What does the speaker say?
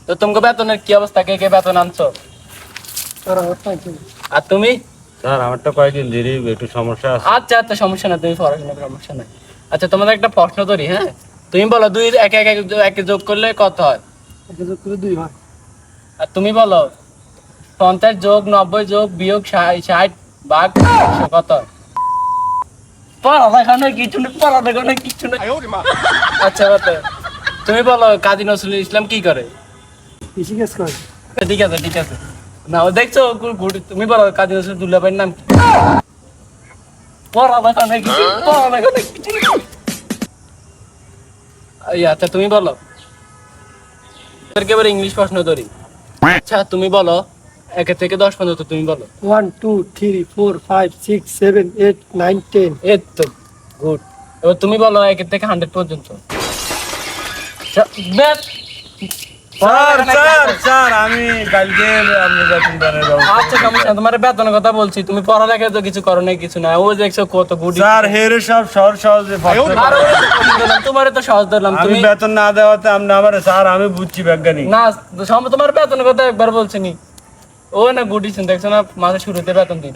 তো তোমাকে বেতনের কি অবস্থা, কে কে বেতন আনছো? আর তুমি? স্যার আমার তো কয়েকদিন ধরে একটু সমস্যা আছে। আচ্ছা আচ্ছা, সমস্যা না, তুমি পড়াশোনার সমস্যা নাই। আচ্ছা তোমাদের একটা প্রশ্ন ধরি, হ্যাঁ তুমি বলো 2 একে যোগ করলে কত হয়? 2 হয়। আর তুমি বলো 50 যোগ 90 যোগ বিয়োগ 60 ভাগ 100 কত হয়? পড়ালেখা নেই কিছু নেই, পড়ালেখা নেই কিছু নেই। আচ্ছা বলো, তুমি বলো কাজী নজরুল ইসলাম কি করে? কৃষিকাজ করে। ঠিক আছে ঠিক আছে, না ও দেখছো তুমি বলো কাজী নজরুল দুল্লাভাইয়ের নাম কি? পড়ালেখা নেই কিছু, পড়ালেখা নেই কিছু। আচ্ছা তুমি বলো, একেবারে ইংলিশ প্রশ্ন ধরি। আচ্ছা তুমি বলো 1 থেকে 10 পর্যন্ত তুমি বলো। 1 2 3 4 5 6 7 8 9 10। এই তো গুড। এবার তুমি বলো 1 থেকে 100 পর্যন্ত। ব্যাস। স্যার স্যার স্যার আমি কালকে আপনি বেতন দেওয়ার ব্যবস্থা আচ্ছা সমস্যা না, তোমার বেতনের কথা বলছি, তুমি পড়ালেখা তো কিছু করো নাই কিছু না, ও দেখছো কত গুড। স্যার হেরে সব সহজে তোমার তো সহজ ধরলাম, আমি তুমি বেতন না দেওয়াতে আপনি আমার স্যার আমি বুঝছি বৈজ্ঞানিক। না তোমার বেতনের কথা একবার বলছিনি। ও না গুডিছেন দেখছো না, মাসে শুরুতে বেতন দিই।